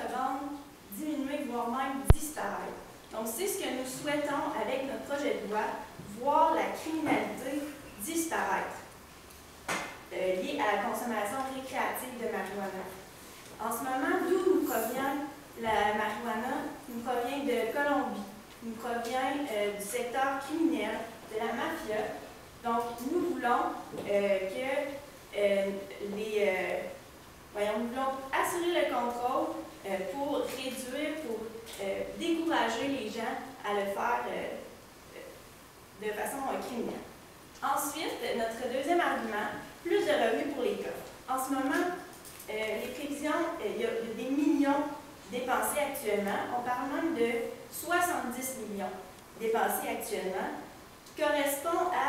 revente diminuer, voire même disparaître. Donc, c'est ce que nous souhaitons avec notre projet de loi, voir la criminalité disparaître liée à la consommation récréative de marijuana. En ce moment, d'où nous provient la marijuana? Nous provient de Colombie, nous provient du secteur criminel, de la mafia. Donc, nous voulons nous voulons assurer le contrôle pour réduire, pour décourager les gens à le faire de façon criminelle. Ensuite, notre deuxième argument, plus de revenus pour les coffres. En ce moment, les prévisions, il y a des millions dépensés actuellement. On parle même de 70 millions dépensés actuellement, qui correspond à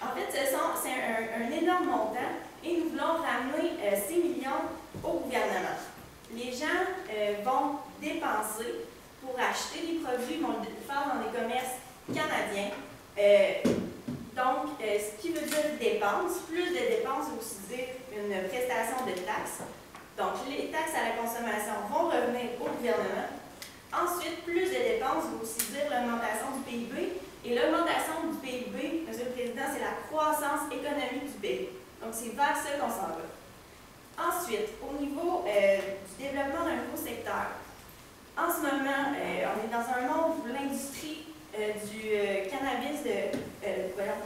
en fait, c'est un énorme montant et nous voulons ramener ces millions au gouvernement. Les gens vont dépenser pour acheter des produits, vont le faire dans des commerces canadiens. Donc, ce qui veut dire dépenses, plus de dépenses veut aussi dire une prestation de taxes. Donc, les taxes à la consommation vont revenir au gouvernement. Ensuite, plus de dépenses veut aussi dire l'augmentation du PIB. Et l'augmentation du PIB, M. le Président, c'est la croissance économique du PIB. Donc, c'est vers ça qu'on s'en va. Ensuite, au niveau du développement d'un nouveau secteur, en ce moment, on est dans un monde où l'industrie du cannabis, de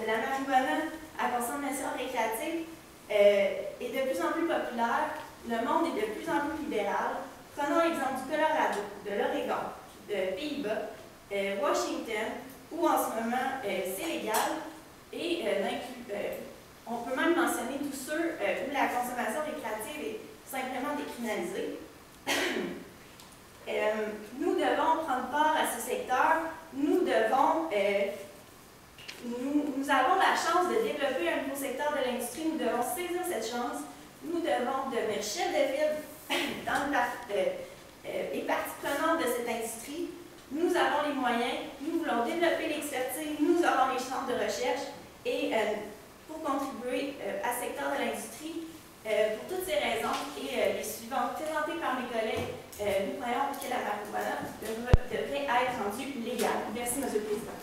la marijuana à consommation récréative est de plus en plus populaire. Le monde est de plus en plus libéral. Prenons l'exemple du Colorado, de l'Oregon, de Pays-Bas, Washington, où en ce moment c'est légal. Et on peut même mentionner tous ceux où la consommation récréative est simplement décriminalisée. Nous devons prendre part à ce secteur. Nous avons la chance de développer un nouveau secteur de l'industrie. Nous devons saisir cette chance. Nous devons devenir chef de file et partie prenante de cette industrie. Nous avons les moyens, nous voulons développer l'expertise, nous avons les chances de recherche et pour contribuer à ce secteur de l'industrie, pour toutes ces raisons et les suivantes présentées par mes collègues, nous croyons que la marijuana devrait être rendue légale. Merci, M. le Président.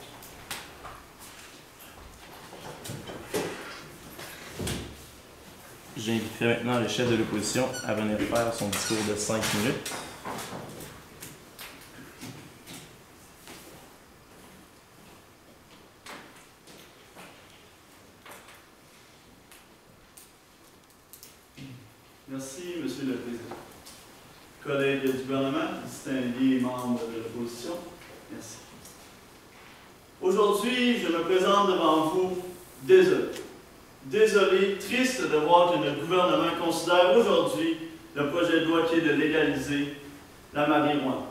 J'inviterai maintenant le chef de l'opposition à venir faire son discours de 5 minutes. Merci, Monsieur le Président. Collègues du gouvernement, distingués membres de l'opposition, merci. Aujourd'hui, je me présente devant vous désolé. Désolé, triste de voir que notre gouvernement considère aujourd'hui le projet de loi qui est de légaliser la marijuana.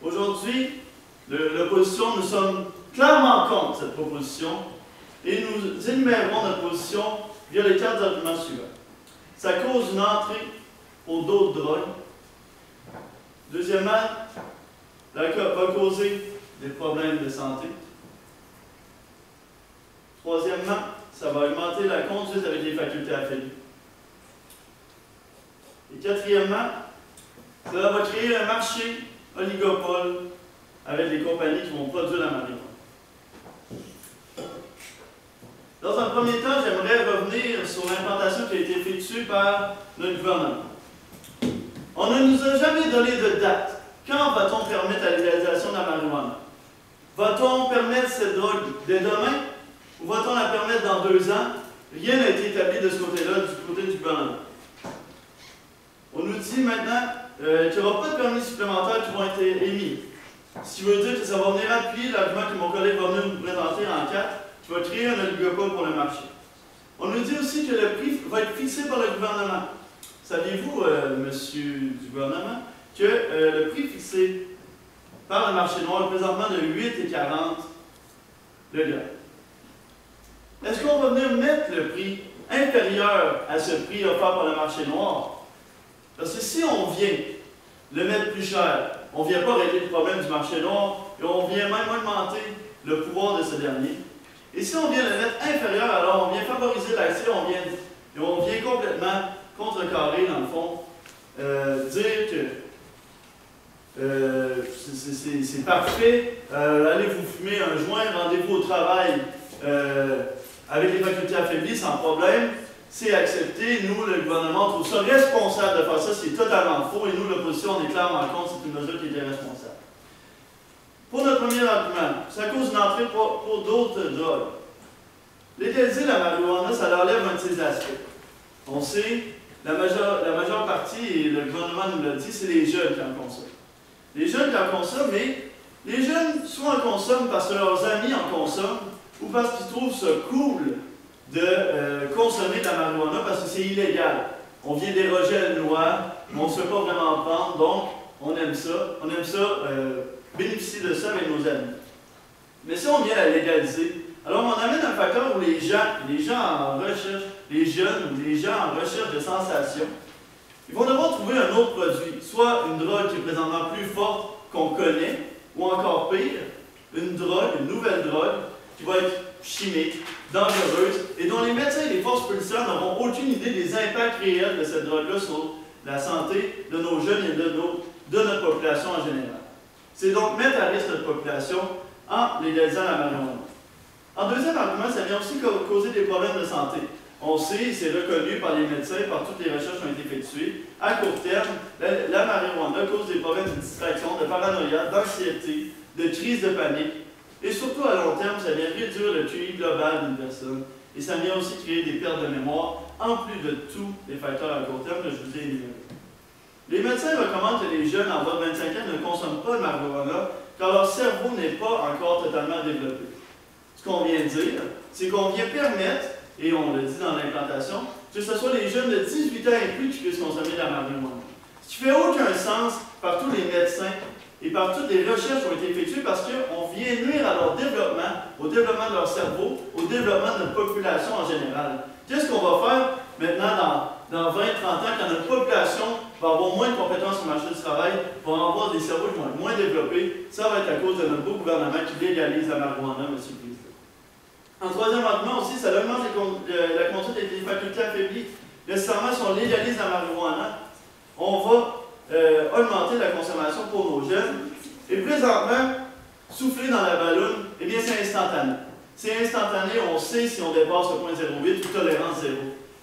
Aujourd'hui, l'opposition, nous sommes clairement contre cette proposition et nous énumérons notre position via les 4 arguments suivants. Ça cause une entrée pour d'autres drogues. Deuxièmement, va causer des problèmes de santé. Troisièmement, ça va augmenter la conduite avec les facultés affiliées. Et quatrièmement, ça va créer un marché oligopole avec les compagnies qui vont produire la marijuana. Dans un premier temps, j'aimerais revenir sur l'implantation qui a été effectuée par notre gouvernement. On ne nous a jamais donné de date. Quand va-t-on permettre la légalisation de la marijuana? Va-t-on permettre cette drogue dès demain? Ou va-t-on la permettre dans 2 ans? Rien n'a été établi de ce côté-là, du côté du gouvernement. On nous dit maintenant qu'il n'y aura pas de permis supplémentaires qui vont être émis. Ce qui veut dire que ça va venir appuyer l'argument que mon collègue va venir nous présenter en 4, qui va créer un oligopole pour le marché. On nous dit aussi que le prix va être fixé par le gouvernement. Saviez-vous, monsieur du gouvernement, que le prix fixé par le marché noir est présentement de 8,40 le gramme? Est-ce qu'on va venir mettre le prix inférieur à ce prix offert par le marché noir? Parce que si on vient le mettre plus cher, on ne vient pas régler le problème du marché noir et on vient même augmenter le pouvoir de ce dernier. Et si on vient le mettre inférieur, alors on vient favoriser l'accès, on vient Et on vient complètement contrecarrer, dans le fond, dire que c'est parfait, allez vous fumer un joint, rendez-vous au travail avec les facultés affaiblies sans problème, c'est accepté. Nous, le gouvernement, trouve ça responsable de faire ça, c'est totalement faux, et nous, l'opposition, on est clairement contre, c'est une mesure qui est irresponsable. Pour notre premier argument, ça cause une entrée pour d'autres drogues. Légaliser la marijuana, ça enlève un de ses aspects. On sait, la majeure partie, et le gouvernement nous l'a dit, c'est les jeunes qui en consomment. Les jeunes qui en consomment, mais les jeunes soit en consomment parce que leurs amis en consomment, ou parce qu'ils trouvent ça cool de consommer de la marijuana parce que c'est illégal. On vient déroger à une loi, mais on ne se fait pas vraiment prendre, donc on aime ça. On aime ça, bénéficier de ça avec nos amis. Mais si on vient la légaliser, alors on amène un facteur où les gens en recherche, les jeunes ou les gens en recherche de sensations, ils vont devoir trouver un autre produit, soit une drogue qui est présentement plus forte qu'on connaît, ou encore pire, une nouvelle drogue, qui va être chimique, dangereuse, et dont les médecins et les forces policières n'auront aucune idée des impacts réels de cette drogue-là sur la santé de nos jeunes et de notre population en général. C'est donc mettre à risque notre population en légalisant la marijuana. En deuxième argument, ça vient aussi causer des problèmes de santé. On sait, c'est reconnu par les médecins, par toutes les recherches qui ont été effectuées, à court terme, la marijuana cause des problèmes de distraction, de paranoïa, d'anxiété, de crise de panique, et surtout à long terme, ça vient réduire le QI global d'une personne, et ça vient aussi créer des pertes de mémoire, en plus de tous les facteurs à court terme que je vous ai énumérés. Les médecins recommandent que les jeunes en bas de 25 ans ne consomment pas de marijuana, car leur cerveau n'est pas encore totalement développé. Ce qu'on vient de dire, c'est qu'on vient permettre, et on le dit dans l'implantation, que ce soit les jeunes de 18 ans et plus qui puissent consommer de la marijuana. Ce qui ne fait aucun sens par tous les médecins et par toutes les recherches qui ont été effectuées parce qu'on vient nuire à leur développement, au développement de leur cerveau, au développement de notre population en général. Qu'est-ce qu'on va faire maintenant dans 20-30 ans quand notre population va avoir moins de compétences sur le marché du travail, va avoir des cerveaux qui vont être moins développés? Ça va être à cause de notre beau gouvernement qui légalise la marijuana, M. le Président. En troisième argument aussi, ça augmente la conduite avec les facultés affaiblies. Nécessairement, si on légalise la marijuana, on va augmenter la consommation pour nos jeunes. Et présentement, souffler dans la balloune, eh bien, c'est instantané. C'est instantané, on sait si on dépasse le point 0,8 ou tolérance 0.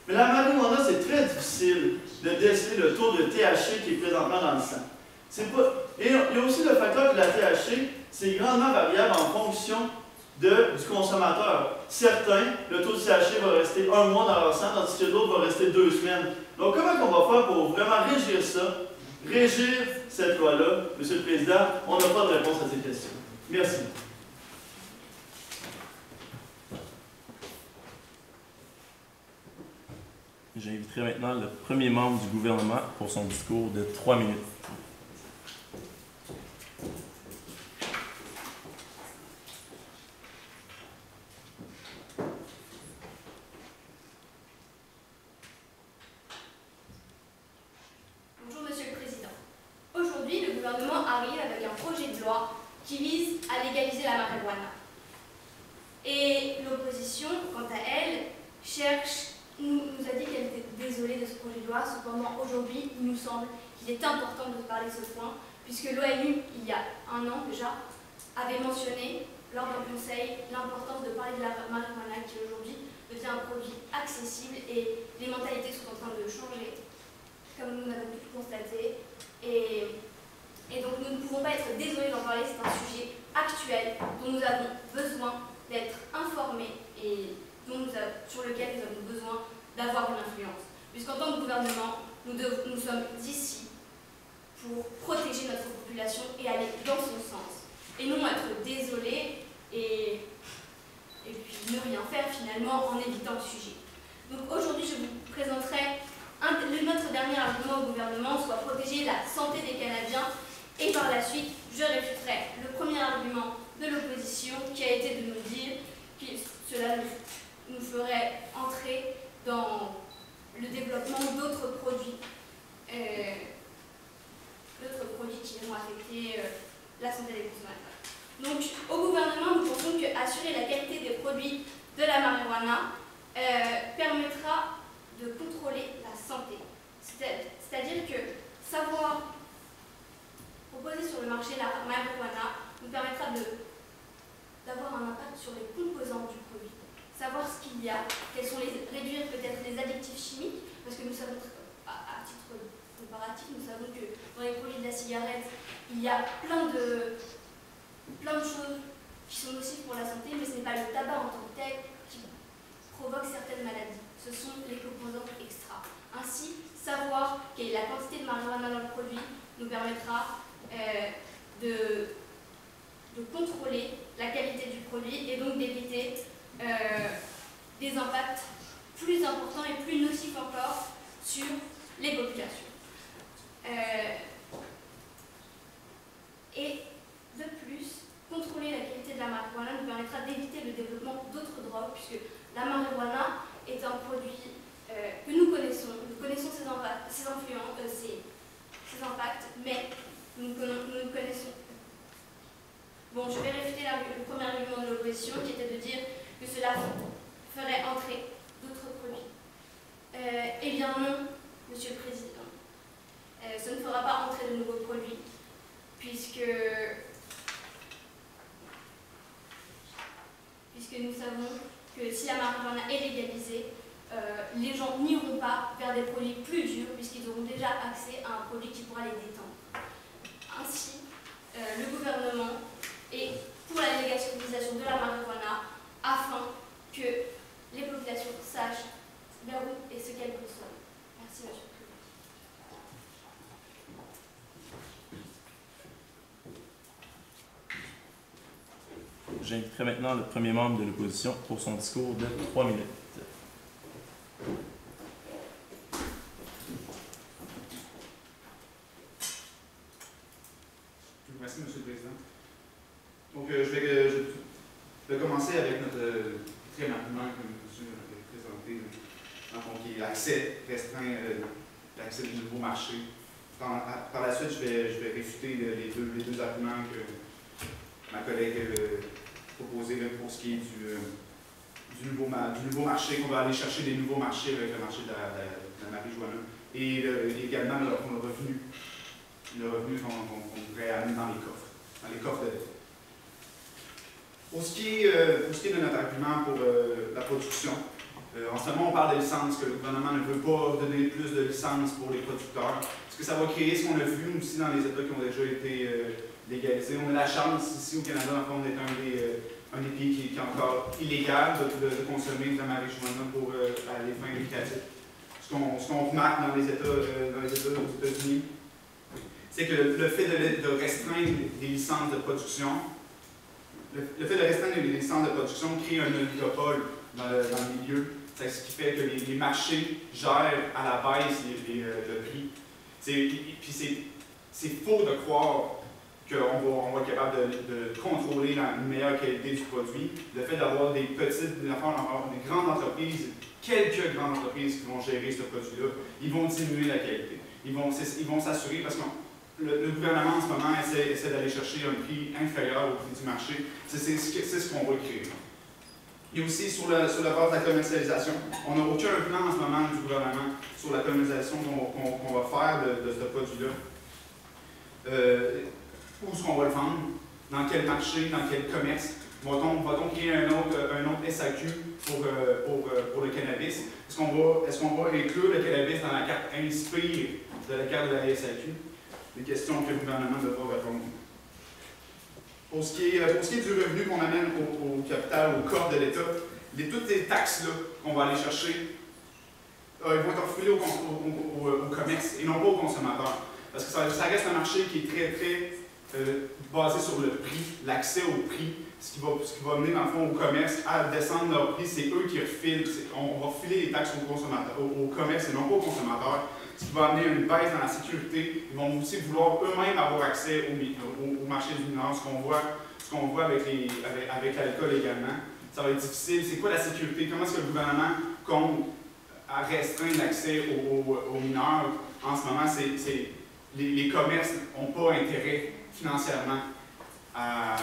Mais la marijuana, c'est très difficile de déceler le taux de THC qui est présentement dans le sang. Et il y a aussi le facteur que la THC, c'est grandement variable en fonction du consommateur. Certains, le taux de THC va rester 1 mois dans leur sang, tandis que d'autres va rester 2 semaines. Donc, comment on va faire pour vraiment régir ça, régir cette loi-là? Monsieur le Président, on n'a pas de réponse à ces questions. Merci. J'inviterai maintenant le premier membre du gouvernement pour son discours de 3 minutes. Bonjour Monsieur le Président. Aujourd'hui, le gouvernement arrive avec un projet de loi qui vise à légaliser la marijuana. Et l'opposition, quant à elle, nous a dit qu'elle était désolée de ce projet de loi. Cependant, aujourd'hui, il nous semble qu'il est important de parler de ce point, puisque l'ONU, il y a 1 an déjà, avait mentionné lors d'un conseil l'importance de parler de la marijuana qui aujourd'hui devient un produit accessible et les mentalités sont en train de changer, comme nous l'avons pu constater. Et donc nous ne pouvons pas être désolés d'en parler, c'est un sujet actuel dont nous avons besoin d'être informés et sur lequel nous avons besoin d'avoir une influence. Puisqu'en tant que gouvernement, nous sommes ici pour protéger notre population et aller dans son sens. Et non être désolés et puis ne rien faire finalement en évitant le sujet. Donc aujourd'hui, je vous présenterai notre dernier argument au gouvernement, soit protéger la santé des Canadiens, et par la suite, je réfuterai le premier argument de l'opposition qui a été de nous dire que cela nous ferait entrer dans le développement d'autres produits qui vont affecter la santé des consommateurs. Donc, au gouvernement, nous pensons qu'assurer la qualité des produits de la marijuana permettra de contrôler la santé. C'est-à-dire que savoir proposer sur le marché la marijuana nous permettra d'avoir un impact sur les composants du produit. Savoir ce qu'il y a, réduire peut-être les additifs chimiques, parce que nous savons, à titre comparatif, nous savons que dans les produits de la cigarette, il y a plein de choses qui sont nocives pour la santé, mais ce n'est pas le tabac en tant que tel qui provoque certaines maladies. Ce sont les composants extra. Ainsi, savoir quelle est la quantité de marijuana dans le produit nous permettra de contrôler la qualité du produit et donc d'éviter des impacts plus importants et plus nocifs encore sur les populations. Et de plus, contrôler la qualité de la marijuana nous permettra d'éviter le développement d'autres drogues, puisque la marijuana est un produit que nous connaissons ses influences, ses impacts, mais nous connaissons. Bon, je vais réfuter le premier argument de l'opposition, qui était de dire que cela ferait entrer d'autres produits. Eh bien non, Monsieur le Président. Ça ne fera pas entrer de nouveaux produits, puisque nous savons que si la marijuana est légalisée, les gens n'iront pas vers des produits plus durs, puisqu'ils auront déjà accès à un produit qui pourra les détendre. Ainsi, le gouvernement est pour la légalisation de la marijuana afin que les populations sachent vers où et ce qu'elles consomment. Merci, Monsieur le Président. J'inviterai maintenant le premier membre de l'opposition pour son discours de 3 minutes. Merci, Monsieur le Président. Donc, je vais commencer avec notre très argument que M. a présenté, qui est l'accès restreint, l'accès du nouveau marché. Par la suite, je vais réfuter les deux arguments que ma collègue proposé pour ce qui est du nouveau marché, qu'on va aller chercher des nouveaux marchés avec le marché de la marijuana. Et également le revenu qu'on pourrait amener dans les coffres de l'État. Pour ce qui est de notre argument pour la production, en ce moment on parle de licences, que le gouvernement ne veut pas donner plus de licences pour les producteurs. Est-ce que ça va créer ce qu'on a vu aussi dans les États qui ont déjà été légalisés? On a la chance ici au Canada, d'être un des pays qui est encore illégal de consommer de la marijuana pour les fins récréatives. Ce qu'on remarque dans les États aux États-Unis, c'est que le fait de restreindre les licences de production, crée un oligopole dans le milieu. C'est ce qui fait que les marchés gèrent à la baisse le prix. Puis c'est faux de croire qu'on va être capable de contrôler une meilleure qualité du produit. Le fait d'avoir des grandes entreprises, quelques grandes entreprises qui vont gérer ce produit-là, ils vont diminuer la qualité. Ils vont s'assurer, parce que le gouvernement en ce moment essaie d'aller chercher un prix inférieur au prix du marché. C'est ce qu'on va créer. Et aussi sur la base de la commercialisation, on n'a aucun plan en ce moment du gouvernement sur la commercialisation qu'on va faire de ce produit-là. Où est-ce qu'on va le vendre? Dans quel marché? Dans quel commerce? Va-t-on créer un autre SAQ pour le cannabis? Est-ce qu'on va inclure le cannabis dans la carte inspire de la carte de la SAQ? Des questions que le gouvernement devra répondre. Pour ce qui est du revenu qu'on amène au capital, au corps de l'État, toutes ces taxes-là qu'on va aller chercher, ils vont être refilés au commerce et non pas aux consommateurs. Parce que ça reste un marché qui est très basé sur le prix, l'accès au prix, ce qui va amener dans le fond au commerce à descendre leur prix. C'est eux qui refilent. On va filer les taxes aux consommateurs, au commerce et non pas aux consommateurs. Ce qui va amener une baisse dans la sécurité. Ils vont aussi vouloir eux-mêmes avoir accès au marché du mineur, ce qu'on voit avec l'alcool également. Ça va être difficile. C'est quoi la sécurité? Comment est-ce que le gouvernement compte à restreindre l'accès aux mineurs? En ce moment, les commerces n'ont pas intérêt financièrement à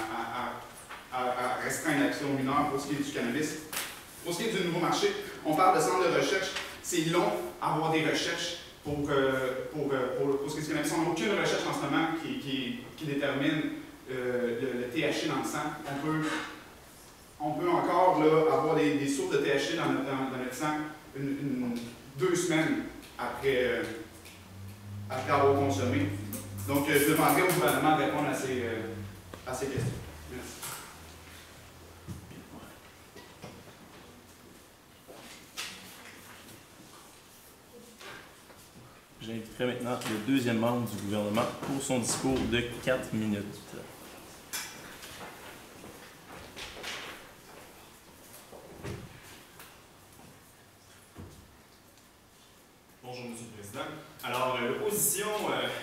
restreindre l'accès aux mineurs pour ce qui est du cannabis. Pour ce qui est du nouveau marché, on parle de centres de recherche. c'est long à avoir des recherches pour ce qui est cannabis. On n'a aucune recherche en ce moment qui détermine le THC dans le sang. On peut encore là, avoir des sources de THC dans notre sang 2 semaines après avoir consommé. Donc, je demanderai au gouvernement de répondre à ces questions. Merci. J'inviterai maintenant le deuxième membre du gouvernement pour son discours de 4 minutes. Bonjour, M. le Président. Alors, l'opposition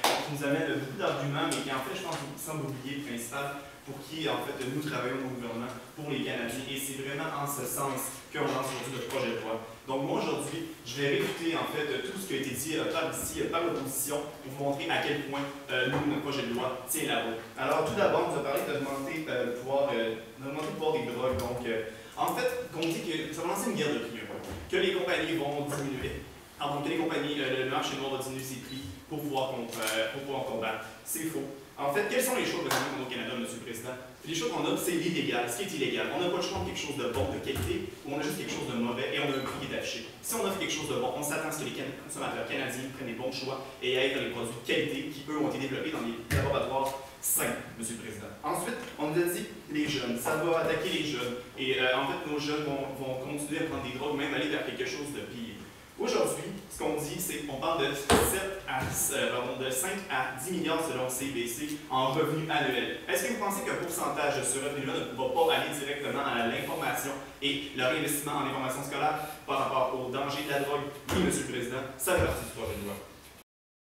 qui nous amène beaucoup d'arguments, mais qui en fait, je pense, semble oublier le principal pour qui, en fait, nous travaillons au gouvernement pour les Canadiens. Et c'est vraiment en ce sens qu'on lance aujourd'hui le projet de loi. Donc, moi, aujourd'hui, je vais réfuter, en fait, tout ce qui a été dit par l'opposition pour vous montrer à quel point, nous, notre projet de loi tient la route. Alors, tout d'abord, on nous a parlé d'augmenter le pouvoir des drogues. Donc, en fait, qu'on dit que ça va lancer une guerre de prix, que les compagnies vont diminuer. Alors, que les compagnies, le marché noir va diminuer ses prix pour pouvoir combattre. C'est faux. En fait, quelles sont les choses qu'on a au Canada, M. le Président? Les choses qu'on a, c'est l'illégal. Ce qui est illégal, on n'a pas le choix de quelque chose de bon, de qualité, ou on a juste quelque chose de mauvais et on a un prix qui est affiché. Si on offre quelque chose de bon, on s'attend à ce que les consommateurs canadiens prennent les bons choix et aillent dans les produits de qualité qui, eux, ont été développés dans les laboratoires sains, M. le Président. Ensuite, on nous a dit les jeunes. Ça va attaquer les jeunes. Et en fait, nos jeunes vont continuer à prendre des drogues, même aller vers quelque chose de pire. Aujourd'hui, ce qu'on dit, c'est qu'on parle de 5 à 10 milliards selon CBC en revenus annuels. Est-ce que vous pensez qu'un pourcentage de ce revenu-là ne va pas aller directement à l'information et le réinvestissement en information scolaire par rapport au danger de la drogue? Oui, M. le Président, ça fait partie du projet de loi.